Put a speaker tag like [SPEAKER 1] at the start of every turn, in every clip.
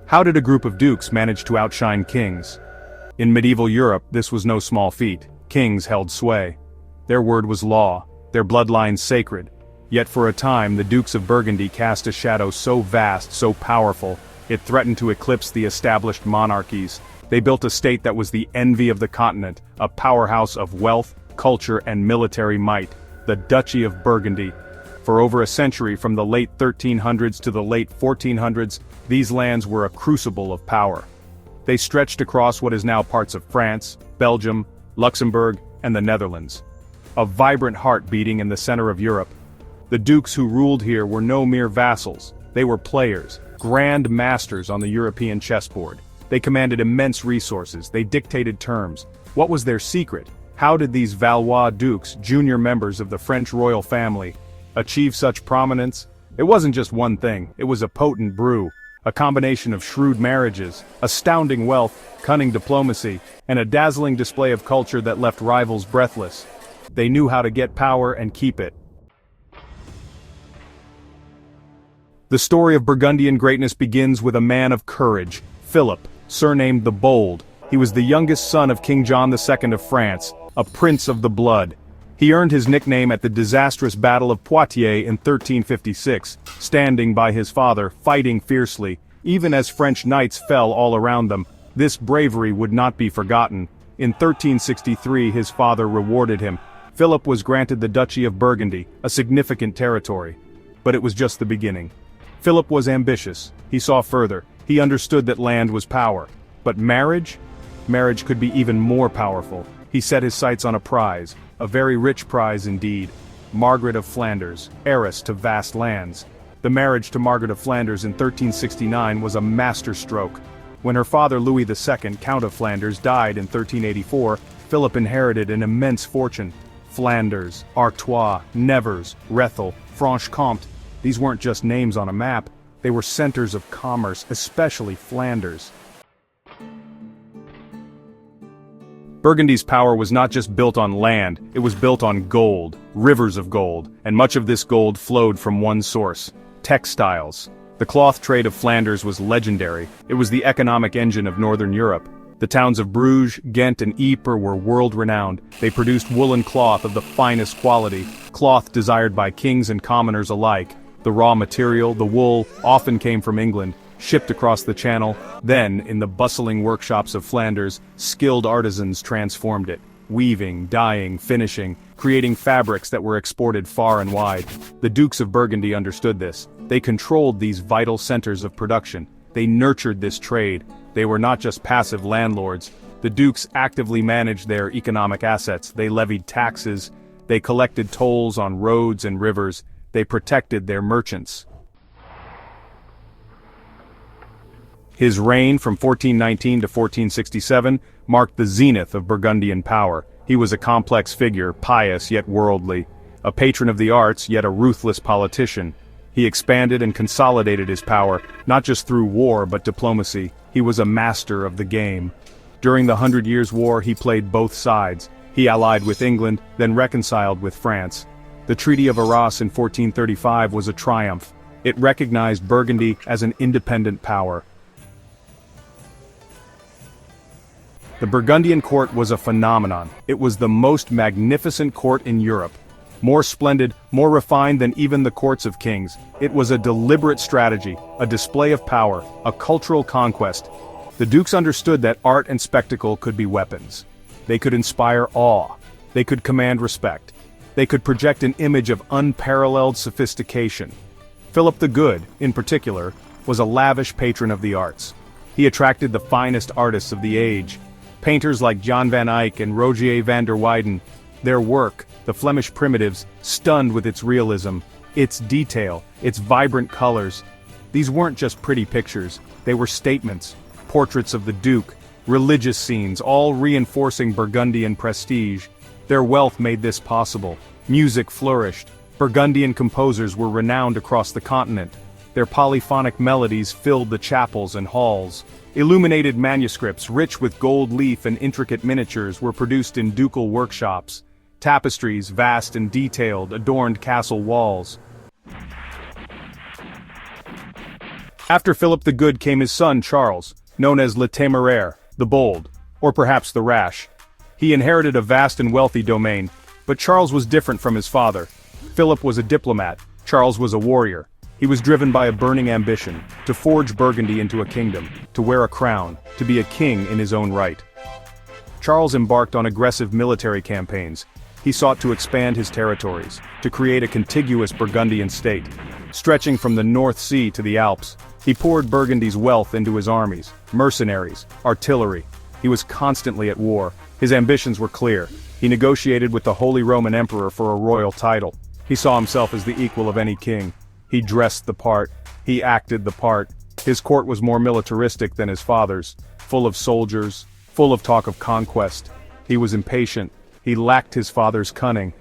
[SPEAKER 1] How did a group of dukes manage to outshine kings? In medieval Europe, this was no small feat. Kings held sway. Their word was law, their bloodlines sacred. Yet for a time the Dukes of Burgundy cast a shadow so vast, so powerful, it threatened to eclipse the established monarchies. They built a state that was the envy of the continent, a powerhouse of wealth, culture, and military might, the Duchy of Burgundy. For over a century, from the late 1300s to the late 1400s, these lands were a crucible of power. They stretched across what is now parts of France, Belgium, Luxembourg, and the Netherlands. A vibrant heart beating in the center of Europe. The dukes who ruled here were no mere vassals. They were players, grand masters on the European chessboard. They commanded immense resources, they dictated terms. What was their secret? How did these Valois dukes, junior members of the French royal family, achieve such prominence? It wasn't just one thing, it was a potent brew, a combination of shrewd marriages, astounding wealth, cunning diplomacy, and a dazzling display of culture that left rivals breathless. They knew how to get power and keep it. The story of Burgundian greatness begins with a man of courage, Philip, surnamed the Bold. He was the youngest son of King John II of France, a prince of the blood. He earned his nickname at the disastrous Battle of Poitiers in 1356, standing by his father, fighting fiercely. Even as French knights fell all around them, this bravery would not be forgotten. In 1363 his father rewarded him. Philip was granted the Duchy of Burgundy, a significant territory. But it was just the beginning. Philip was ambitious, he saw further, he understood that land was power. But marriage? Marriage could be even more powerful. He set his sights on a prize, a very rich prize indeed. Margaret of Flanders, heiress to vast lands. The marriage to Margaret of Flanders in 1369 was a masterstroke. When her father Louis II, Count of Flanders, died in 1384, Philip inherited an immense fortune. Flanders, Artois, Nevers, Rethel, Franche-Comté. These weren't just names on a map, they were centers of commerce, especially Flanders. Burgundy's power was not just built on land, it was built on gold, rivers of gold, and much of this gold flowed from one source: textiles. The cloth trade of Flanders was legendary, it was the economic engine of northern Europe. The towns of Bruges, Ghent, and Ypres were world-renowned. They produced woolen cloth of the finest quality, cloth desired by kings and commoners alike. The raw material, the wool, often came from England, shipped across the Channel. Then, in the bustling workshops of Flanders, skilled artisans transformed it, weaving, dyeing, finishing, creating fabrics that were exported far and wide. The Dukes of Burgundy understood this. They controlled these vital centers of production. They nurtured this trade. They were not just passive landlords. The dukes actively managed their economic assets. They levied taxes. They collected tolls on roads and rivers. They protected their merchants. His reign from 1419 to 1467 marked the zenith of Burgundian power. He was a complex figure, pious yet worldly, a patron of the arts yet a ruthless politician. He expanded and consolidated his power, not just through war but diplomacy. He was a master of the game. During the 100 Years' War he played both sides. He allied with England, then reconciled with France. The Treaty of Arras in 1435 was a triumph. It recognized Burgundy as an independent power. The Burgundian court was a phenomenon. It was the most magnificent court in Europe. More splendid, more refined than even the courts of kings. It was a deliberate strategy, a display of power, a cultural conquest. The dukes understood that art and spectacle could be weapons. They could inspire awe. They could command respect. They could project an image of unparalleled sophistication. Philip the Good, in particular, was a lavish patron of the arts. He attracted the finest artists of the age. Painters like Jan van Eyck and Rogier van der Weyden. Their work, the Flemish primitives, stunned with its realism, its detail, its vibrant colors. These weren't just pretty pictures, they were statements, portraits of the Duke, religious scenes, all reinforcing Burgundian prestige. Their wealth made this possible. Music flourished. Burgundian composers were renowned across the continent. Their polyphonic melodies filled the chapels and halls. Illuminated manuscripts, rich with gold leaf and intricate miniatures, were produced in ducal workshops. Tapestries, vast and detailed, adorned castle walls. After Philip the Good came his son Charles, known as Le Téméraire, the Bold, or perhaps the Rash. He inherited a vast and wealthy domain, but Charles was different from his father. Philip was a diplomat, Charles was a warrior. He was driven by a burning ambition, to forge Burgundy into a kingdom, to wear a crown, to be a king in his own right. Charles embarked on aggressive military campaigns. He sought to expand his territories, to create a contiguous Burgundian state. Stretching from the North Sea to the Alps, he poured Burgundy's wealth into his armies, mercenaries, artillery. He was constantly at war. His ambitions were clear. He negotiated with the Holy Roman Emperor for a royal title. He saw himself as the equal of any king. He dressed the part. He acted the part. His court was more militaristic than his father's, full of soldiers, full of talk of conquest. He was impatient. He lacked his father's cunning.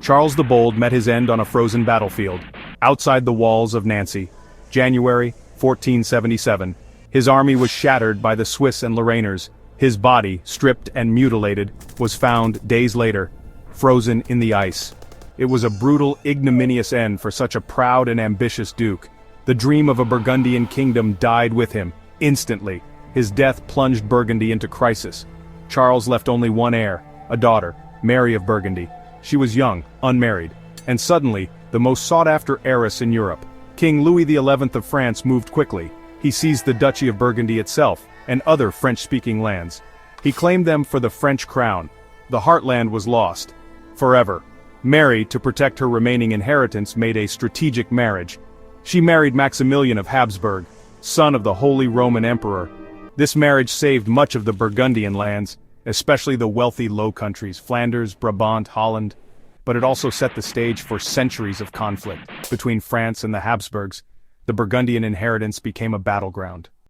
[SPEAKER 1] Charles the Bold met his end on a frozen battlefield, outside the walls of Nancy, January 1477. His army was shattered by the Swiss and Lorrainers. His body, stripped and mutilated, was found days later, frozen in the ice. It was a brutal, ignominious end for such a proud and ambitious duke. The dream of a Burgundian kingdom died with him, instantly. His death plunged Burgundy into crisis. Charles left only one heir, a daughter, Mary of Burgundy. She was young, unmarried, and suddenly, the most sought-after heiress in Europe. King Louis XI of France moved quickly. He seized the Duchy of Burgundy itself, and other French-speaking lands. He claimed them for the French crown. The heartland was lost. Forever. Mary, to protect her remaining inheritance, made a strategic marriage. She married Maximilian of Habsburg, son of the Holy Roman Emperor. This marriage saved much of the Burgundian lands, especially the wealthy Low Countries, Flanders, Brabant, Holland. But it also set the stage for centuries of conflict. Between France and the Habsburgs, the Burgundian inheritance became a battleground.